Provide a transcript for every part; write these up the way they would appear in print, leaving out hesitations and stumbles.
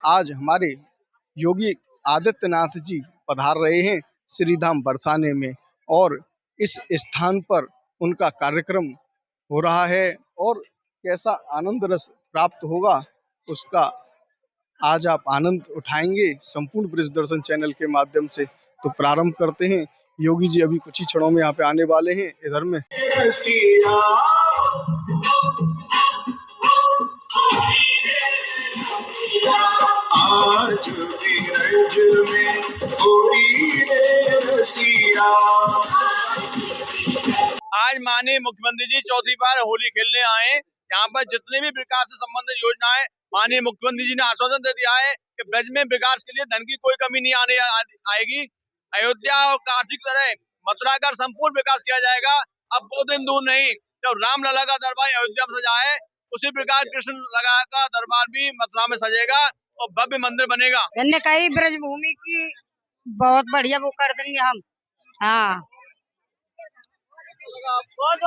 आज हमारे योगी आदित्यनाथ जी पधार रहे हैं श्रीधाम बरसाने में, और इस स्थान पर उनका कार्यक्रम हो रहा है और कैसा आनंद रस प्राप्त होगा उसका आज आप आनंद उठाएंगे संपूर्ण ब्रिज दर्शन चैनल के माध्यम से। तो प्रारंभ करते हैं। योगी जी अभी कुछ ही क्षणों में यहाँ पे आने वाले हैं इधर में। आज माननीय मुख्यमंत्री जी चौथी बार होली खेलने आए। यहाँ पर जितने भी विकास से संबंधित योजनाएं माननीय मुख्यमंत्री जी ने आश्वासन दे दिया है कि ब्रज में विकास के लिए धन की कोई कमी नहीं आएगी। अयोध्या और काशी की तरह मथुरा का संपूर्ण विकास किया जाएगा। अब वो दिन दूर नहीं जब रामलला का दरबार अयोध्या में सजा है, उसी प्रकार कृष्ण लला का दरबार भी मथुरा में सजेगा और भव्य मंदिर बनेगा। मैंने कही ब्रज भूमि की बहुत बढ़िया वो कर देंगे हम। हाँ,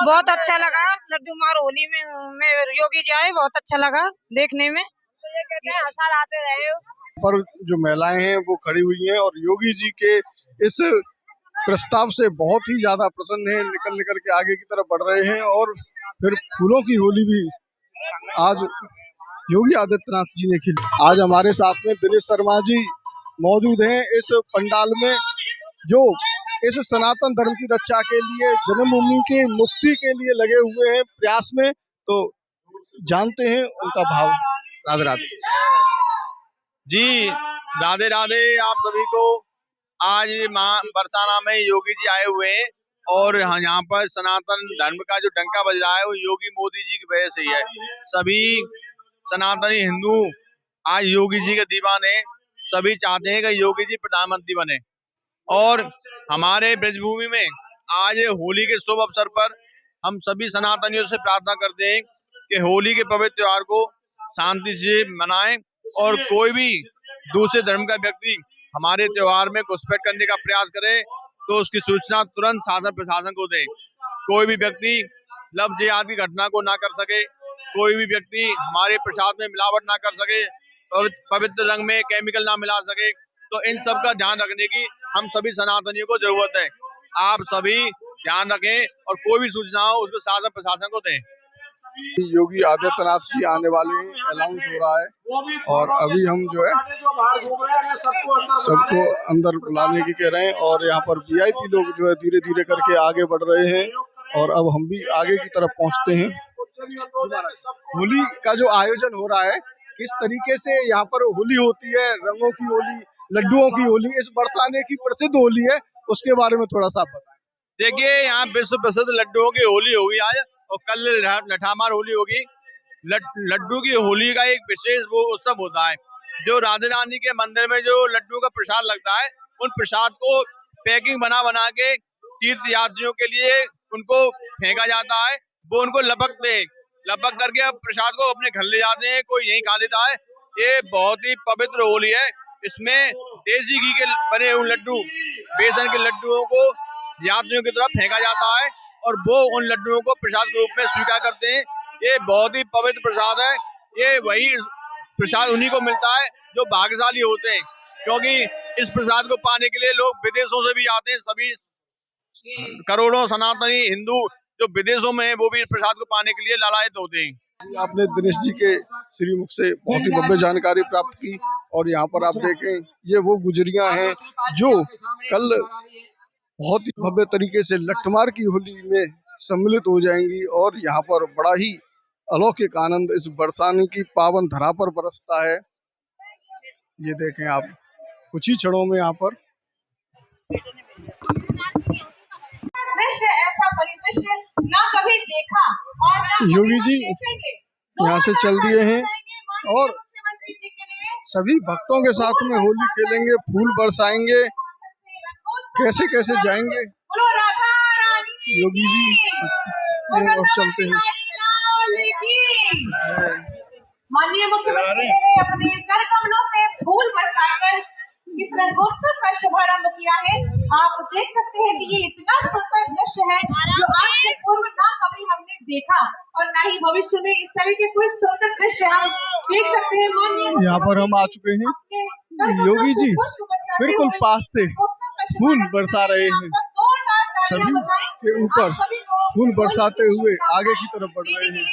बहुत अच्छा लगा। लड्डू मार होली में योगी जी आए, बहुत अच्छा लगा देखने में। तो ये कहते हैं हर साल आते रहे। पर जो महिलाएं हैं वो खड़ी हुई हैं और योगी जी के इस प्रस्ताव से बहुत ही ज्यादा प्रसन्न है, निकल के आगे की तरफ बढ़ रहे हैं। और फिर फूलों की होली भी आज योगी आदित्यनाथ जी ने खेली। आज हमारे साथ में दिनेश शर्मा जी मौजूद हैं इस पंडाल में, जो इस सनातन धर्म की रक्षा के लिए, जन्मभूमि की मुक्ति के लिए लगे हुए हैं प्रयास में। तो जानते हैं उनका भाव। राधे राधे जी, राधे राधे आप सभी को। आज बरसाना में योगी जी आए हुए हैं और यहाँ पर सनातन धर्म का जो डंका बज रहा है वो योगी मोदी जी की वजह से ही है। सभी सनातनी हिंदू आज योगी जी के दीवाने, सभी चाहते हैं कि योगी जी प्रधानमंत्री बने। और हमारे ब्रजभूमि में आज होली के शुभ अवसर पर हम सभी सनातनियों से प्रार्थना करते हैं कि होली के पवित्र त्योहार को शांति से मनाएं और कोई भी दूसरे धर्म का व्यक्ति हमारे त्योहार में घुसपैठ करने का प्रयास करे तो उसकी सूचना तुरंत शासन प्रशासन को दें। कोई भी व्यक्ति लव जिहाद की घटना को ना कर सके, कोई भी व्यक्ति हमारे प्रसाद में मिलावट ना कर सके, पवित्र रंग में केमिकल ना मिला सके, तो इन सब का ध्यान रखने की हम सभी सनातनियों को जरूरत है। आप सभी ध्यान रखें और कोई भी सूचना हो उसको शासन प्रशासन को दें। योगी आदित्यनाथ जी आने वाले हैं, अनाउंस हो रहा है और अभी हम जो है सबको अंदर बुलाने की कह रहे हैं। और यहाँ पर वीआईपी लोग जो है धीरे धीरे करके आगे बढ़ रहे हैं और अब हम भी आगे की तरफ पहुँचते हैं। होली का जो आयोजन हो रहा है, किस तरीके से यहाँ पर होली होती है, रंगों की होली, लड्डुओं की होली, इस बरसाने की प्रसिद्ध होली है, उसके बारे में थोड़ा सा बताएं। देखिए, यहाँ विश्व प्रसिद्ध लड्डुओं की होली होगी आज और कल लठामार होली होगी। लड्डू की होली का एक विशेष वो उत्सव होता है, जो राधे रानी के मंदिर में जो लड्डू का प्रसाद लगता है, उन प्रसाद को पैकिंग बना के तीर्थ यात्रियों के लिए उनको फेंका जाता है। वो उनको लपक करके प्रसाद को अपने घर ले जाते हैं, कोई यहीं खा लेता है। ये बहुत ही पवित्र होली है। इसमें देसी घी के बने हुए लड्डू, बेसन के लड्डुओं को यात्रियों की तरफ फेंका जाता है और वो उन लड्डुओं को प्रसाद के रूप में स्वीकार करते हैं। ये बहुत ही पवित्र प्रसाद है। ये वही प्रसाद उन्हीं को मिलता है जो भाग्यशाली होते हैं, क्योंकि इस प्रसाद को पाने के लिए लोग विदेशों से भी आते हैं। सभी करोड़ों सनातनी हिंदू जो विदेशों में है वो भी इस प्रसाद को पाने के लिए लालायित होते हैं। आपने दिनेश जी के श्रीमुख से बहुत ही भव्य जानकारी प्राप्त की और यहाँ पर आप देखें ये वो गुजरियां हैं जो कल बहुत ही भव्य तरीके से लट्ठमार की होली में सम्मिलित हो जाएंगी और यहाँ पर बड़ा ही अलौकिक आनंद इस बरसाने की पावन धरा पर बरसता है। ये देखें आप कुछ ही क्षणों में यहाँ पर ऐसा परिदृश्य ना कभी देखा और योगी जी यहाँ से चल दिए हैं और सभी भक्तों के साथ में होली खेलेंगे, फूल बरसाएंगे, कैसे कैसे जाएंगे योगी जी और चलते हैं। माननीय मुख्यमंत्री ने अपने कर कमलों से फूल बरसाकर इस रंगोत्सव का शुभारंभ किया है। आप देख सकते हैं कि ये इतना सुंदर दृश्य है जो आज से पूर्व ना कभी हमने देखा और ना ही भविष्य में इस तरह के कोई सुंदर दृश्य हम देख सकते हैं माननीय यहाँ पर हम आ चुके हैं। योगी जी बिल्कुल पास से फूल बरसा रहे हैं। सभी के ऊपर फूल बरसाते हुए आगे की तरफ बढ़ रहे हैं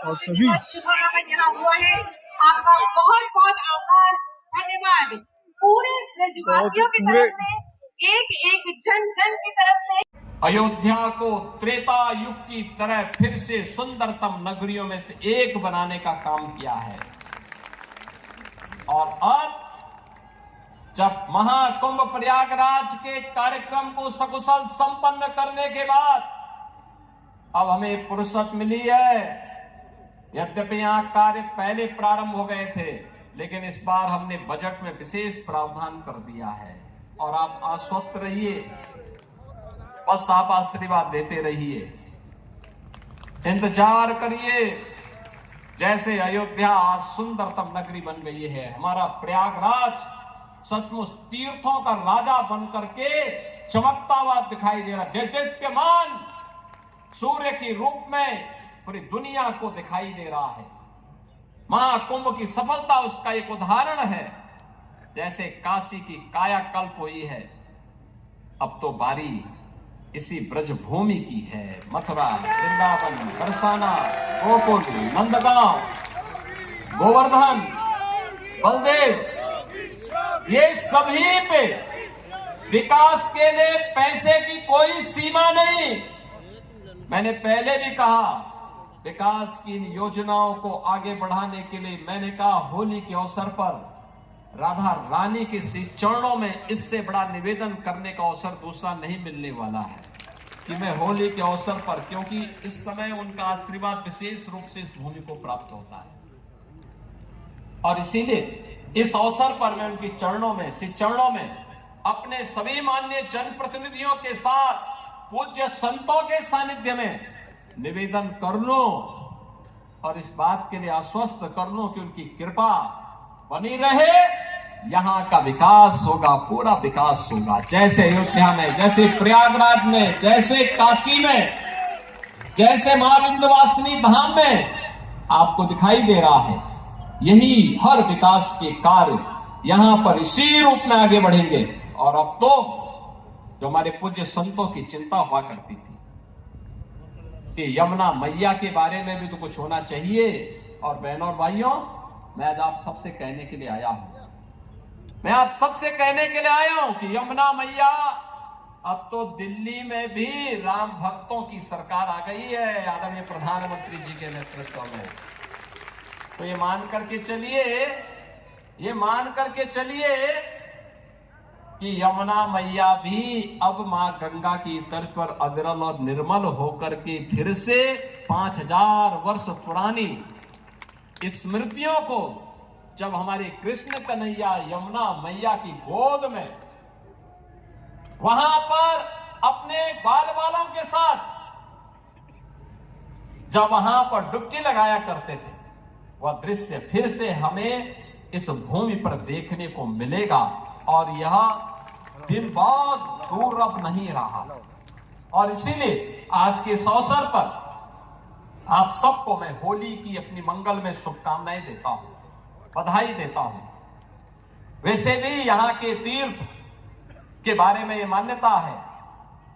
और सभी शुभारंभ यहाँ हुआ है। आपका बहुत बहुत आभार, धन्यवाद पूरे ब्रजवासियों की तरफ से, एक जन जन की तरफ से। अयोध्या को त्रेता युग की तरह फिर से सुंदरतम नगरियों में से एक बनाने का काम किया है। और अब जब महाकुंभ प्रयागराज के कार्यक्रम को सकुशल संपन्न करने के बाद अब हमें फुर्सत मिली है। यद्यपि यहाँ कार्य पहले प्रारंभ हो गए थे, लेकिन इस बार हमने बजट में विशेष प्रावधान कर दिया है। और आप आश्वस्त रहिए, बस आप आशीर्वाद देते रहिए, इंतजार करिए। जैसे अयोध्या आज सुंदरतम नगरी बन गई है, हमारा प्रयागराज सचमुच तीर्थों का राजा बनकर के चमकता हुआ दिखाई दे रहा है। दीप्यमान सूर्य के रूप में पूरी दुनिया को दिखाई दे रहा है। महाकुंभ की सफलता उसका एक उदाहरण है। जैसे काशी की कायाकल्प हुई है, अब तो बारी इसी ब्रजभूमि की है। मथुरा, वृंदावन, बरसाना, गोकुल, नंदगांव, गोवर्धन, बलदेव, ये सभी पे विकास के लिए पैसे की कोई सीमा नहीं। मैंने पहले भी कहा, विकास की इन योजनाओं को आगे बढ़ाने के लिए मैंने कहा होली के अवसर पर राधा रानी के चरणों में इससे बड़ा निवेदन करने का अवसर दूसरा नहीं मिलने वाला है कि मैं होली के अवसर पर, क्योंकि इस समय उनका आशीर्वाद विशेष रूप से इस भूमि को प्राप्त होता है और इसीलिए इस अवसर पर मैं उनके चरणों में अपने सभी माननीय जनप्रतिनिधियों के साथ पूज्य संतों के सानिध्य में निवेदन कर लूं और इस बात के लिए आश्वस्त कर लूं कि उनकी कृपा बनी रहे। यहां का विकास होगा, पूरा विकास होगा। जैसे अयोध्या में, जैसे प्रयागराज में, जैसे काशी में, जैसे मां विंध्यवासिनी धाम में आपको दिखाई दे रहा है, यही हर विकास के कार्य यहां पर इसी रूप में आगे बढ़ेंगे। और अब तो जो हमारे पूज्य संतों की चिंता हुआ करती थी कि यमुना मैया के बारे में भी तो कुछ होना चाहिए। और बहनों और भाइयों, मैं आज आप सबसे कहने के लिए आया हूं, कि यमुना मैया अब तो दिल्ली में भी राम भक्तों की सरकार आ गई है आदरणीय प्रधानमंत्री जी के नेतृत्व में। तो ये मान करके चलिए कि यमुना मैया भी अब मां गंगा की तर्ज पर अविरल और निर्मल होकर के फिर से 5000 वर्ष पुरानी स्मृतियों को, जब हमारे कृष्ण कन्हैया यमुना मैया की गोद में वहां पर अपने बाल बालों के साथ जब वहां पर डुबकी लगाया करते थे, वह दृश्य फिर से हमें इस भूमि पर देखने को मिलेगा। और यह दिन बहुत दूर अब नहीं रहा। और इसीलिए आज के इस अवसर पर आप सबको मैं होली की अपनी मंगल में शुभकामनाएं देता हूं, बधाई देता हूं। वैसे भी यहाँ के तीर्थ के बारे में यह मान्यता है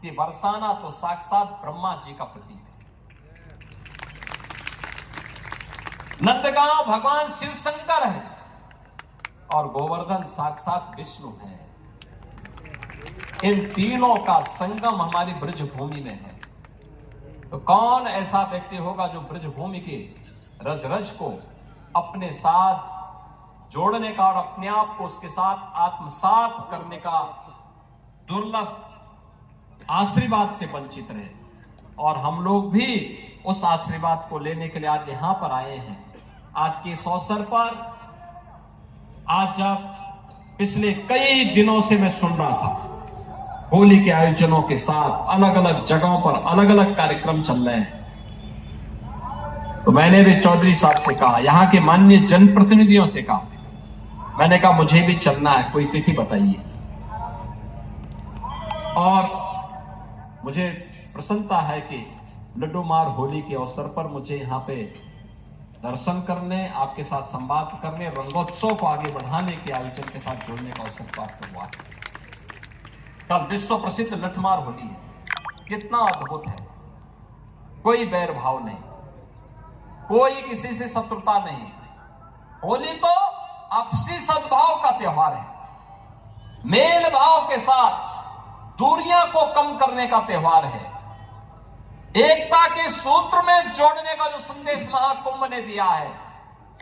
कि बरसाना तो साक्षात ब्रह्मा जी का प्रतीक है, नंदगांव भगवान शिव शंकर है और गोवर्धन साक्षात विष्णु है। इन तीनों का संगम हमारी ब्रजभूमि में है। तो कौन ऐसा व्यक्ति होगा जो ब्रजभूमि के रज रज को अपने साथ जोड़ने का और अपने आप को उसके साथ आत्मसात करने का दुर्लभ आशीर्वाद से वंचित रहे। और हम लोग भी उस आशीर्वाद को लेने के लिए आज यहां पर आए हैं। आज के इस अवसर पर, आज जब पिछले कई दिनों से मैं सुन रहा था होली के आयोजनों के साथ अलग अलग जगहों पर अलग अलग कार्यक्रम चल रहे हैं, तो मैंने भी चौधरी साहब से कहा, यहाँ के माननीय जनप्रतिनिधियों से कहा, मैंने कहा मुझे भी चलना है, कोई तिथि बताइए। और मुझे प्रसन्नता है कि लड्डू मार होली के अवसर पर मुझे यहाँ पे दर्शन करने, आपके साथ संवाद करने, रंगोत्सव को आगे बढ़ाने के आयोजन के साथ जुड़ने का अवसर प्राप्त हुआ है। कल विश्व प्रसिद्ध लठमार होली है, कितना अद्भुत है। कोई बैर भाव नहीं, कोई किसी से शत्रुता नहीं। होली तो आपसी सद्भाव का त्योहार है, मेल भाव के साथ दूरियां को कम करने का त्योहार है, एकता के सूत्र में जोड़ने का जो संदेश महाकुंभ ने दिया है,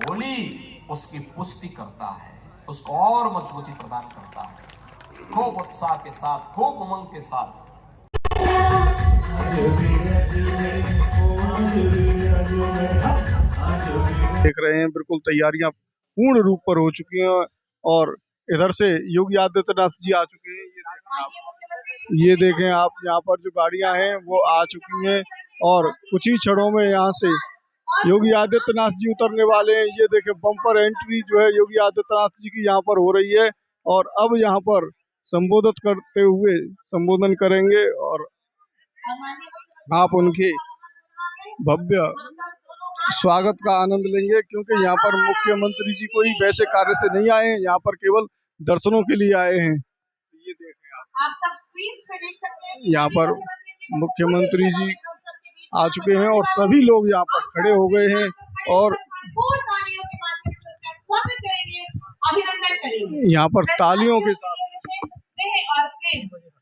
होली उसकी पुष्टि करता है, उसको और मजबूती प्रदान करता है। खूब उत्साह के साथ, खूब उमंग के साथ देख रहे हैं, बिल्कुल तैयारियां पूर्ण रूप पर हो चुकी हैं और इधर से योगी आदित्यनाथ जी आ चुके हैं। ये देखें आप, यहाँ पर जो गाड़ियां हैं वो आ चुकी हैं और कुछ ही क्षणों में यहाँ से योगी आदित्यनाथ जी उतरने वाले हैं। ये देखें, बम्पर एंट्री जो है योगी आदित्यनाथ जी की यहाँ पर हो रही है और अब यहाँ पर संबोधित करते हुए संबोधन करेंगे और आप उनके भव्य स्वागत का आनंद लेंगे, क्योंकि यहाँ पर मुख्यमंत्री जी कोई वैसे कार्य से नहीं आए हैं, यहाँ पर केवल दर्शनों के लिए आए हैं। ये देखें आप सब स्क्रीन पे देख सकते हैं, यहाँ पर मुख्यमंत्री जी आ चुके हैं और सभी लोग यहाँ पर खड़े हो गए हैं और स्वागत करेंगे, अभिनंदन करेंगे। यहाँ पर तालियों के साथ और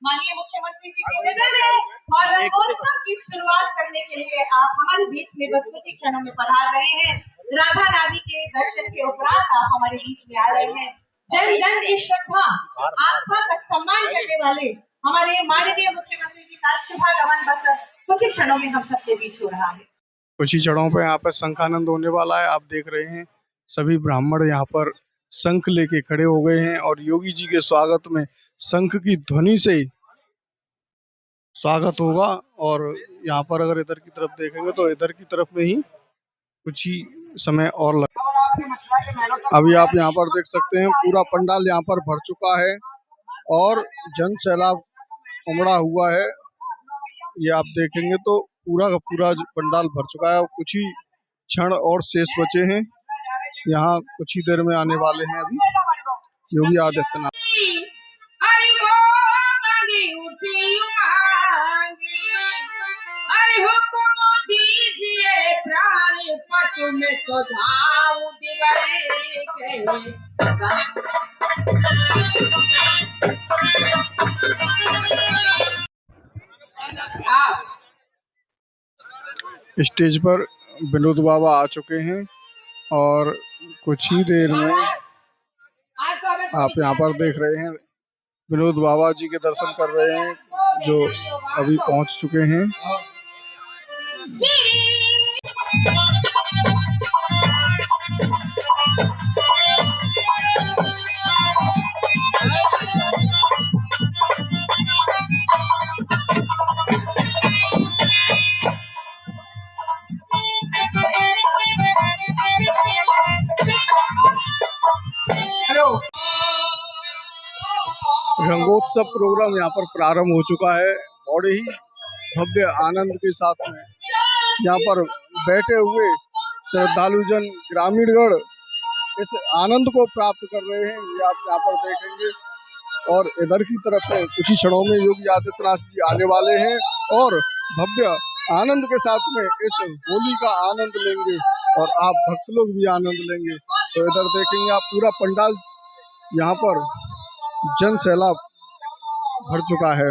माननीय मुख्यमंत्री जी के निधन है और रंगोत्सव की शुरुआत करने के लिए आप हमारे बीच में बस कुछ ही क्षणों में पधार रहे हैं। राधा रानी के दर्शन के उपरांत आप हमारे बीच में आ रहे हैं। जन जन की श्रद्धा आस्था का सम्मान करने वाले हमारे माननीय मुख्यमंत्री जी का शुभागमन बस कुछ ही क्षणों में हम सबके बीच हो रहा है। कुछ ही क्षणों पे यहाँ पर शंखानंद होने वाला है। आप देख रहे हैं सभी ब्राह्मण यहाँ पर शंख लेके खड़े हो गए हैं और योगी जी के स्वागत में शंख की ध्वनि से स्वागत होगा। और यहाँ पर अगर इधर की तरफ देखेंगे तो इधर की तरफ में ही कुछ ही समय और अभी आप यहाँ पर देख सकते हैं पूरा पंडाल यहाँ पर भर चुका है और जन सैलाब उमड़ा हुआ है। ये आप देखेंगे तो पूरा का पूरा पंडाल भर चुका है और कुछ ही क्षण और शेष बचे हैं। यहाँ कुछ ही देर में आने वाले हैं अभी योगी आदित्यनाथ। स्टेज पर विनोद बाबा आ चुके हैं और कुछ ही देर में आप यहाँ पर देख रहे हैं विनोद बाबा जी के दर्शन कर रहे हैं जो अभी पहुंच चुके हैं। रंगोत्सव प्रोग्राम यहाँ पर प्रारंभ हो चुका है। बड़े ही भव्य आनंद के साथ में यहाँ पर बैठे हुए श्रद्धालुजन ग्रामीणगण इस आनंद को प्राप्त कर रहे हैं। ये आप यहाँ पर देखेंगे और इधर की तरफ में कुछ ही क्षणों में योगी आदित्यनाथ जी आने वाले हैं और भव्य आनंद के साथ में इस होली का आनंद लेंगे और आप भक्त लोग भी आनंद लेंगे। तो इधर देखेंगे आप पूरा पंडाल यहाँ पर जन सैलाब भर चुका है।